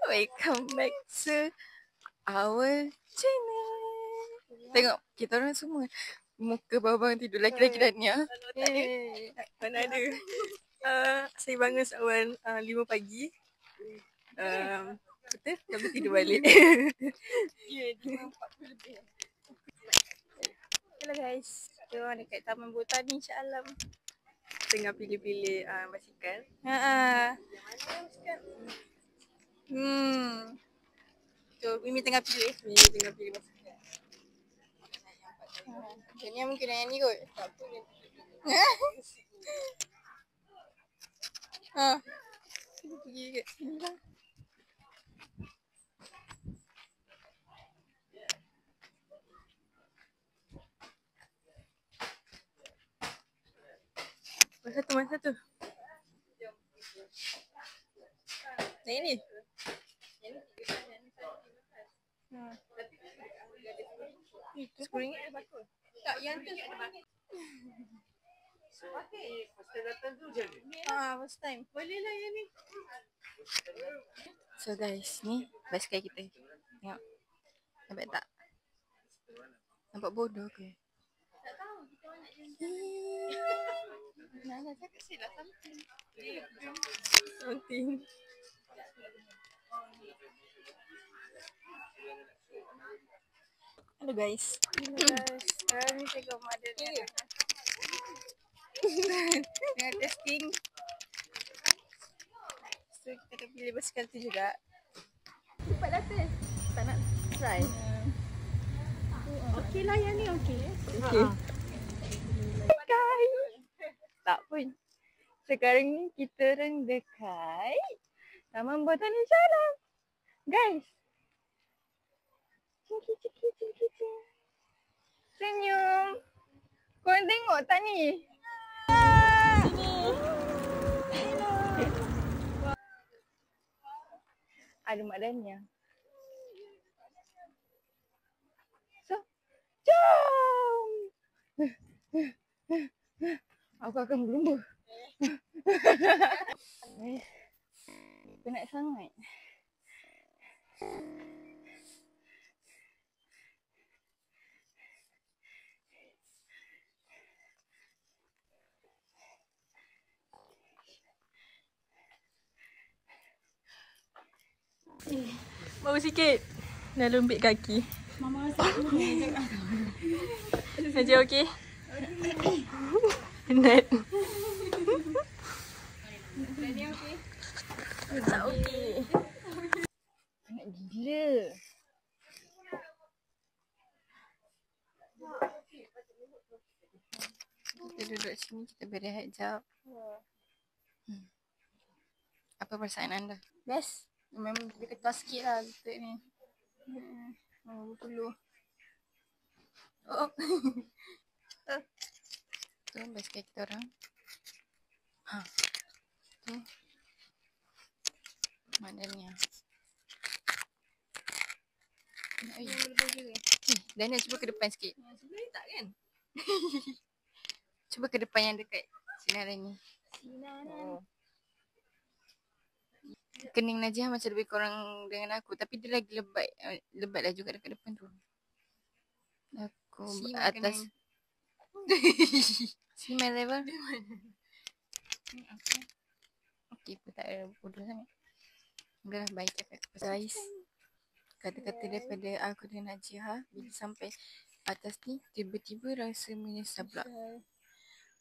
Welcome back to our channel. Tengok kita orang semua muka bawang tidur laki-laki dan Nia. Mana ada. Saya bangun seawal 5 pagi. Betul? Tapi tidur balik. Ya, 5:40 lebih. Hello guys. Kita orang dekat Taman Botani Shah Alam. Tengah pilih-pilih basikal. Yang mana basikal? So, Mimi tengah pilih. Basikal. Nia mungkin yang ni kot. Tak apa ni. Kita pergi kat sini lah. Mana satu? Yang ni? RM10 ada bakul. Tak, yang tu ada bakul. First datang tu je ni? First time. Boleh lah yang ni. So guys, ni basikal kita. Tengok. Nampak tak? Nampak bodoh ke? Tak tahu, kita orang nak jalan. Nak cakap sih lah something. Something. Hello guys. Sekarang ni saya kat mother ni. Tengah testing. So kita akan pilih basikal tu juga. Cepat dah test. Tak nak try. Okey lah yang ni okey. Okay. Guys. Tak pun. Sekarang ni kita orang dekat Taman Botani Shah Alam. Guys. Ciki. Senyum. Korang tengok tak ni? Ada Mak Dania. So, jom! Aku akan berlumba. Penat sangat. Bau sikit. Dah lembik kaki. Mama rasa Saja okey? Penat. Tak okey. penat gila. Kita duduk sini, kita berehat jap. Apa perasaan anda? Best. Memang dia ketua sikit lah kita ni. Berpeluh. Oh. Tu basikal kita orang. Tu Madania. Dania cuba ke depan sikit. Sebenarnya tak kan? Cuba ke depan yang dekat sinaran ni. Sinaran. Kening Najah macam lebih kurang dengan aku, tapi dia lagi lebat lah juga dekat depan tu. Aku atas si my level. Okey pun tak ada bodoh sangat. Udahlah baik cakap. Guys, kata-kata daripada aku dan Najah bila sampai atas ni tiba-tiba rasa menyesal pula.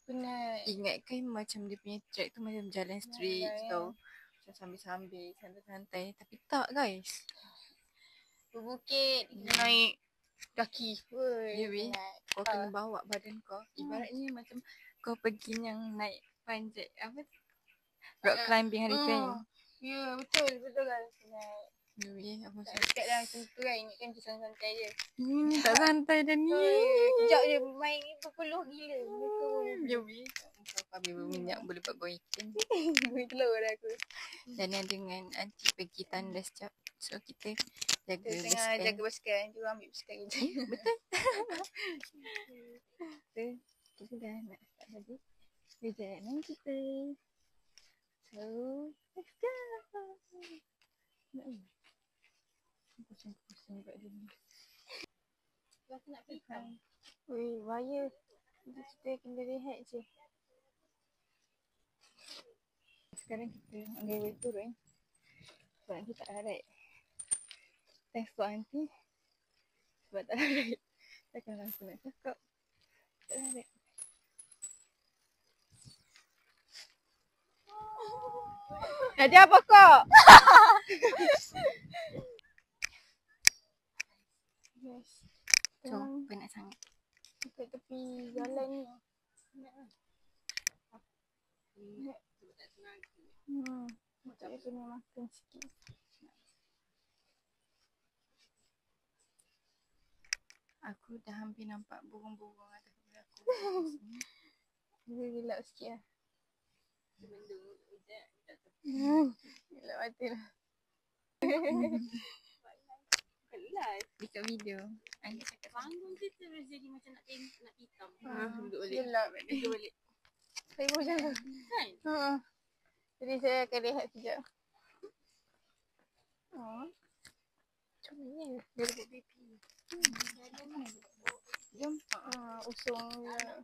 Penat. Ingatkan macam dia punya track tu macam jalan straight tau. Sambil-sambil, santai-santai. Tapi tak guys. Berbukit. Naik kaki. Ya weh. Kau kena bawa badan kau. Ibaratnya macam kau pergi yang naik panjat. Apa tu? Rock climbing hari tu. Ya betul kan. Naik. Ya weh. Aku Tak dekat dah macam tu kan. Ingatkan macam santai je. tak santai dah ni. Kejap je main ni berpeluh gila. Ya weh. Kau habis berminyak boleh buat goreng ikan. Goreng telur dah aku. Dan dengan aunty pergi tandas jap. So kita jaga Kita tengah basikal. jaga basikal. Jom ambil basikal kita. Betul. Kita dah nak start tadi perjalanan kita. So, let's go. Pusing-pusing kat dia ni. Aku nak hitam. Ui, bahaya. Nanti kita kena rehat je. Sekarang kita ambil way turun. Sebab nanti tak larat. Thanks to aunty. Sebab tak larat. Takkan langsung nak cakap. Tak larat. Nanti apa kok? Yes. So, penat sangat. Dekat tepi jalan ni. Macam kena makan sikit. Aku dah hampir nampak burung-burung atas kepala aku. Dia gelap sikit lah. Gelap mata lah. Dekat video Anda cakap Panggung kita jadi macam nak hitam. duduk balik. Gelap. Duduk balik. Saya pun macam tu. Kan? Jadi saya akan rehat sekejap. Macam ni dia rebut pipi. Jom. Usung dia.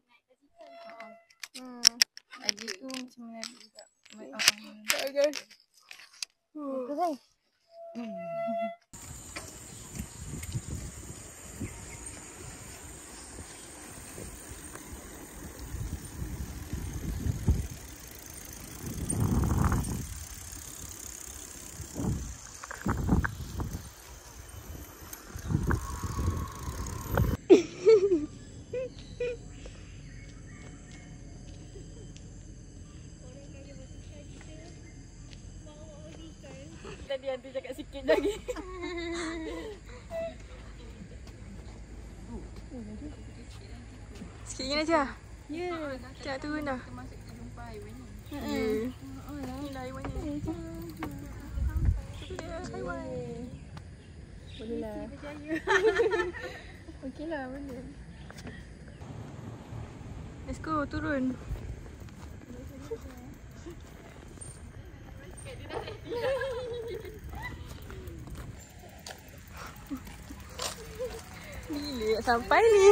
Adik tu macam mana juga. Tak guys. Itu guys. Tadi Andrew cakap sikit lagi. Sikit lagi aja. Ya. Tak turun dah. Kita masuk kita jumpa haiwan ni. Ni lah haiwan ni. Itu dia haiwan. Boleh lah. Okey lah, boleh. Let's go, turun. Gila sampai ni.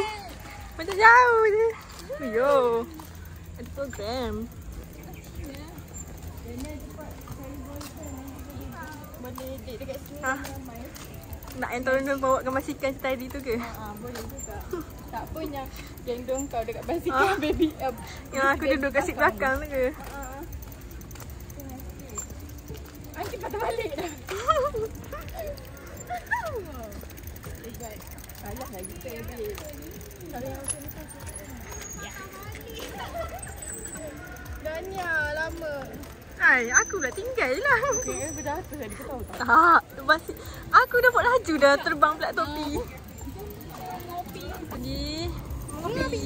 Macam jauh je. Yo. Ada program. Boleh date dekat sini. Nak yang turun bawakan basikal tadi tu ke? Boleh juga. Tak pun yang gendong kau dekat basikal baby. Yang aku duduk kat seat belakang tu ke? Nanti patah balik dah. Alah lah kita yang beli. Dania lama. Hai, aku pula tinggal lah. Aku dah atas tadi, kau tahu tak? Tak, aku dah buat laju dah terbang pula topi. Pergi. Ngopi.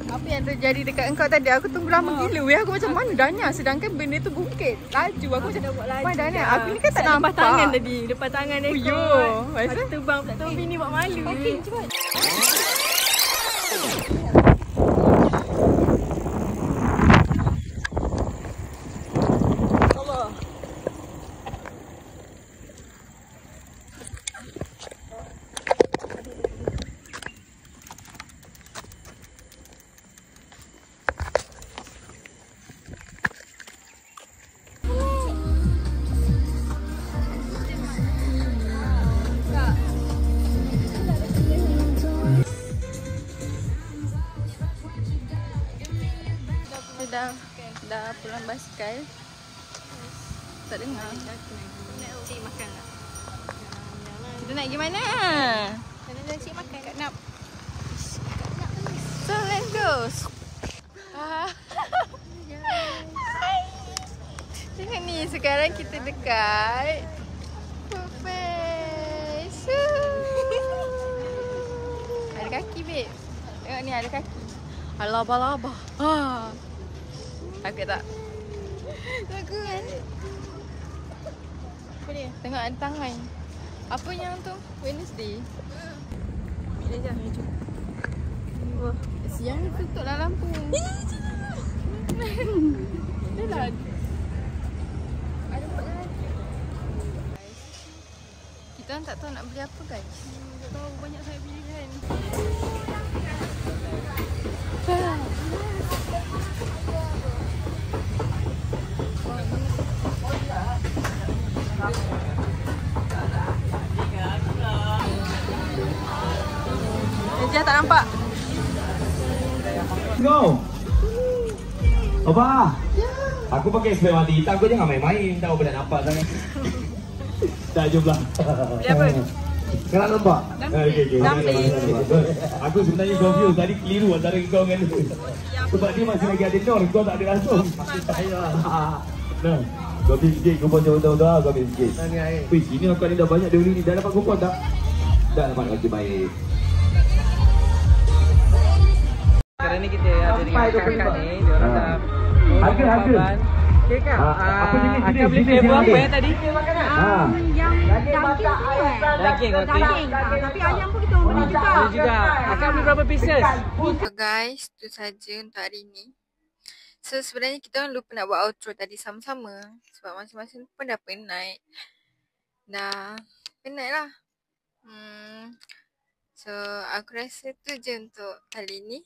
Apa yang terjadi dekat engkau tadi? Aku tunggu lama gila weh. Aku macam mana Dania, sedangkan benda tu bungkit. Laju aku macam mana Dania? Aku ni kan tak nampak. Depan tangan tadi, depan tangan dia. Yo, Lepas terbang pula topi ni buat malu. Okey, cepat. Dah pulang basikal. Tak dengar. Cik makan tak? Kita nak pergi mana? Kena cik makan kat Nap. So let's go. Tengok ni, sekarang kita dekat buffet. Ada kaki babe. Tengok ni ada kaki. Alaba-laba. Takut tak? Takut kan? Apa dia? Tengok ada tangan. Apa yang tu? Wednesday. Bila je. Wah, siang ni tutup lah lampu. Dah lah. Ada 4 hari. Kita orang tak tahu nak beli apa guys. Tak tahu banyak sangat pilihan. Najah tak nampak. Go. Apa? Aku pakai spray mati hitam, kau jangan main-main. Tahu benda nampak sangat. Tak, jomlah. Beli apa? Kau nak nampak? Dumpling. Aku sebenarnya confused. Tadi keliru antara kau dengan dia. Sebab dia masih lagi ada nor, kau tak ada langsung. Nah, kau ambil sikit, kau pun tahu-tahu dah, kau ambil sikit. Wih, sini aku ni dah banyak dia beli ni. Dah dapat kupon tak? Dah dapat, okey baik. Sekarang ni kita ada dengan kakak ni, dia orang dah Harga. okey kak. Apa jenis Akak beli flavor apa yang tadi? Yang daging tu Daging okey. daging. Tapi ayam pun kita orang beli juga. Beli juga. Akak beli berapa pieces? So guys, tu saja untuk hari ni. So sebenarnya kita orang lupa nak buat outro tadi sama-sama. Sebab masing-masing pun dah penat. Penat lah. So aku rasa tu je untuk kali ni.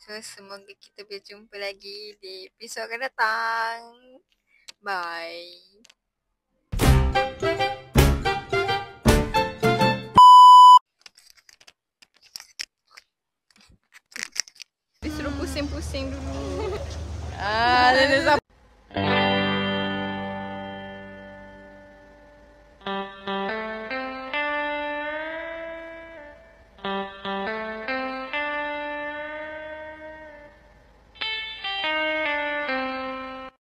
So semoga kita berjumpa lagi di episod akan datang. Bye. Disuruh pusing-pusing dulu.